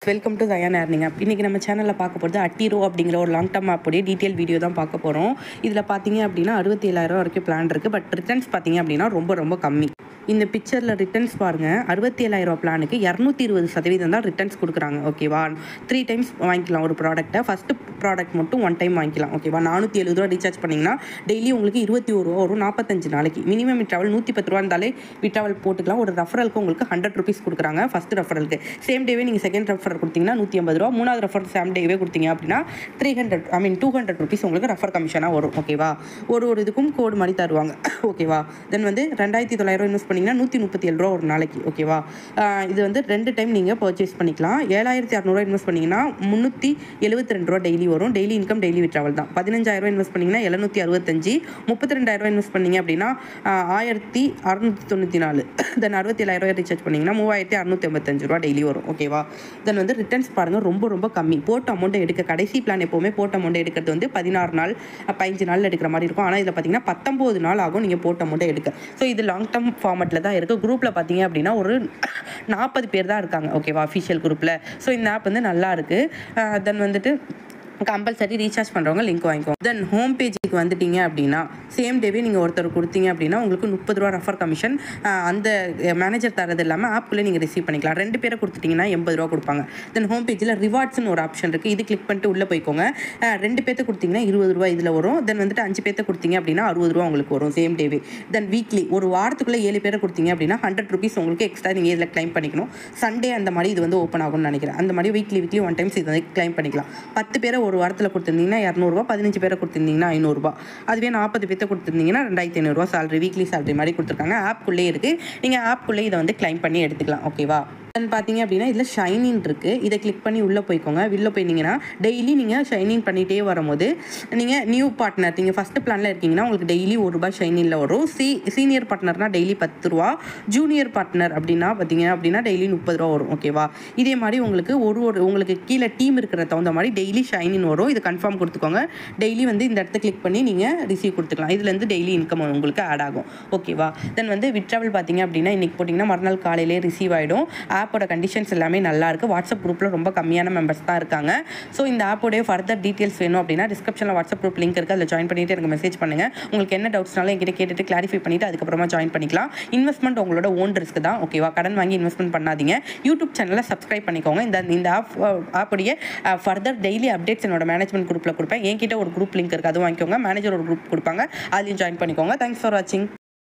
Welcome to Dhyan earning app. இன்றைக்கி நம்ம சேனலில் பார்க்க போகிறது அட்டிரோ அப்படிங்கிற ஒரு லாங் டர்ம் ஆப்போடைய டீட்டெயில் வீடியோ தான் பார்க்க போகிறோம். இதில் பார்த்தீங்க அப்படின்னா 67,000 வரைக்கும் பிளான் இருக்குது. பட் ரிட்டர்ன்ஸ் பார்த்தீங்க அப்படின்னா ரொம்ப கம்மி. இந்த பிக்சரில் ரிட்டர்ன்ஸ் பாருங்கள். 67,000 பிளானுக்கு 220% தான் ரிட்டர்ன்ஸ் கொடுக்குறாங்க. ஓகேவா, 3 டைம்ஸ் வாங்கிக்கலாம் ஒரு ப்ராடக்ட்டை. ஃபஸ்ட்டு ப்ராடக்ட் மட்டும் 1 டைம் வாங்கிக்கலாம். ஓகேவா, 470 ரூபா ரீசார்ஜ் பண்ணிங்கன்னா டெய்லி உங்களுக்கு 21 ரூபா வரும். 45 நாளைக்கு மினிமம் விட்ராவல் 110 ரூபா இருந்தாலே விட்ராவல் போட்டுக்கலாம். ஒரு ரெஃபரலுக்கு உங்களுக்கு 100 ருபீஸ் கொடுக்குறாங்க. ஃபஸ்ட்டு ரெஃபரலுக்கு சேம் டேவே நீங்கள் செகண்ட் ரெஃபர் கொடுத்தீங்கன்னா 150 ரூபா. மூணாவது ரெஃபர் சேம் டேவே கொடுத்தீங்க அப்படின்னா 200 ருபீஸ் உங்களுக்கு ரெஃபர் கமிஷனாக வரும். ஓகேவா, ஒரு இதுக்கும் கோடு மாதிரி தருவாங்க. ஓகேவா, தென் வந்து 2,900 இன்வெஸ்ட் பண்ணிங்கன்னா 137 ரூபா ஒரு நாளைக்கு. ஓகேவா, இது வந்து 2 டைம் நீங்கள் பர்ச்சேஸ் பண்ணிக்கலாம். 7,600 இன்வெஸ்ட் பண்ணிங்கன்னா 372 ரூபா டெய்லி வரும். டெய்லி இன்கம் டெய்லி விட்ராவல் தான். 15,000 இன்வெஸ்ட் பண்ணிங்கன்னா 765. 32,000 இன்வெஸ்ட் பண்ணிங்க அப்படின்னா 1,694. தென் 67,000 ரீசார்ஜ் பண்ணிங்கன்னா 3,685 ரூபா டெய்லி வரும். ஓகேவா, தென் வந்து ரிட்டர்ன்ஸ் பாருங்கள் ரொம்ப கம்மி. போட்ட அமௌண்ட்டை எடுக்க கடைசி பிளான் எப்போவுமே போட்ட அமௌண்ட்டை எடுக்கிறது வந்து 16 நாள் 15 நாளில் எடுக்கிற மாதிரி இருக்கும். ஆனால் இதில் பார்த்தீங்கன்னா 19 நாள் ஆகும் நீங்கள் போட்ட அமௌண்ட்டை எடுக்க. ஸோ இது லாங் டர்ம் ஃபார்மெட்டில் தான் இருக்குது. குரூப்பில் பார்த்தீங்க அப்படின்னா ஒரு 40 பேர் தான் இருக்காங்க. ஓகேவா, அஃபிஷியல் குரூப்பில். ஸோ இந்த ஆப் வந்து நல்லா இருக்குது. தென் வந்துட்டு கம்பல்சரி ரீசார்ஜ் பண்ணுறவங்க லிங்க் வாங்கிக்கோங்க. தென் ஹோம் பேஜுக்கு வந்துட்டீங்க அப்படின்னா சேம் டேவே நீங்கள் ஒருத்தர் கொடுத்தீங்க அப்படின்னா உங்களுக்கு 30 ரூபா ரெஃபர் கமிஷன் அந்த மேனேஜர் தரது இல்லாமல் ஆப்புக்குள்ளே நீங்கள் ரிசீவ் பண்ணிக்கலாம். 2 பேரை கொடுத்துட்டிங்கன்னா 80 ரூபா கொடுப்பாங்க. தென் ஹோம் பேஜில் ரிவார்ட்ஸ்னு ஒரு ஆப்ஷன் இருக்குது. இது கிளிக் பண்ணிட்டு உள்ளே போய்க்கோங்க. 2 பேர்த்த கொடுத்தீங்கன்னா 20 ரூபா இதில் வரும். தென் வந்துட்டு 5 பேர்த்த கொடுத்தீங்க அப்படின்னா 60 ரூபா உங்களுக்கு வரும் சேம் டேவே. தென் வீக்லி ஒரு வாரத்துக்குள்ளே 7 பேரை கொடுத்தீங்க அப்படின்னா 100 ருபீஸ் உங்களுக்கு எக்ஸ்ட்ரா நீங்கள் இதில் கிளைம் பண்ணிக்கணும். சண்டே அந்த மாதிரி இது வந்து ஓப்பன் ஆகும்னு நினைக்கிறேன். அந்த மாதிரி வீக்லி 1 டைம்ஸ் இது வந்து கிளைம் பண்ணிக்கலாம். 10 பேரை ஒரு வாரத்தில் கொடுத்துருந்தீங்கன்னா 200 ரூபா. 15 பேரை கொடுத்துருந்தீங்கன்னா 500 ரூபா. அதுவே 40 பேர்த்த கொடுத்துருந்தீங்கன்னா 2,500 ரூபா சாலரி, வீக்லி சாலரி மாதிரி கொடுத்துருக்காங்க. ஆப்குள்ளே இருக்குது. நீங்கள் ஆப்குள்ளே இதை வந்து கிளைம் பண்ணி எடுத்துக்கலாம். ஓகேவா, தென் பார்த்தீங்க அப்படின்னா இதில் ஷைனின் இருக்குது. இதை கிளிக் பண்ணி உள்ளே போய்க்கோங்க. உள்ளே போயிருந்தீங்கன்னா டெய்லி நீங்கள் ஷைனின் பண்ணிகிட்டே வரும்போது நீங்கள் நியூ பார்ட்னர், நீங்கள் ஃபஸ்ட்டு பிளானில் இருக்கீங்கன்னா உங்களுக்கு டெய்லி 1 ரூபா ஷைனில் வரும். சீனியர் பார்ட்னர்னால் டெய்லி 10 ரூபா. ஜூனியர் பார்ட்னர் அப்படின்னா பார்த்தீங்க அப்படின்னா டெய்லி 30 ரூபா வரும். ஓகேவா, இதே மாதிரி உங்களுக்கு உங்களுக்கு கீழே டீம் இருக்கிற தகுந்த மாதிரி டெய்லி ஷைனின் வரும். இது கன்ஃபார்ம் கொடுத்துக்கோங்க. டெய்லி வந்து இந்த இடத்த கிளிக் பண்ணி நீங்கள் ரிசீவ் கொடுத்துக்கலாம். இதுலேருந்து டெய்லி இன்கம் உங்களுக்கு ஆட் ஆகும். ஓகேவா, தென் வந்து விட்ராவல் பார்த்தீங்க அப்படின்னா இன்றைக்கி போட்டிங்கன்னா மறுநாள் காலையிலே ரிசீவ் ஆகிடும். ஆப்போட கண்டிஷன்ஸ் எல்லாமே நல்லா இருக்குது. வாட்ஸ்அப் குரூப்பில் ரொம்ப கம்மியான மெம்பர்ஸ் தான் இருக்காங்க. ஸோ இந்த ஆப்போடைய ஃபர்தர் டீட்டெயில்ஸ் வேணும் அப்படின்னா டிஸ்கிரிப்ஷனில் வாட்ஸ்அப் குரூப் லிங்க் இருக்குது. அதில் ஜாயின் பண்ணிட்டு எனக்கு மெசேஜ் பண்ணுங்கள். உங்களுக்கு என்ன டவுட்ஸ்னாலும் என்கிட்ட கேட்டுட்டு கிளாரிஃபை பண்ணிவிட்டு அதுக்கப்புறமா ஜாயின் பண்ணிக்கலாம். இன்வெஸ்ட்மெண்ட் உங்களோட ஓன் ரிஸ்க் தான். ஓகேவா, கடன் வாங்கி இன்வெஸ்ட்மெண்ட் பண்ணாதீங்க. யூடியூப் சேனலை சப்ஸ்கிரைப் பண்ணிக்கோங்க. இந்த ஆப்புடைய ஃபர்தர் டெய்லி அப்டேட்ஸ் என்னோட மேனேஜ்மெண்ட் குரூப்பில் கொடுப்பேன். என்கிட்ட ஒரு குரூப் லிங்க் இருக்குது, அது வாங்கிக்கோங்க. மேனேஜர் ஒரு குரூப் கொடுப்பாங்க, அதுலேயும் ஜாயின் பண்ணிக்கோங்க. தேங்க்ஸ் ஃபார் வாட்சிங்.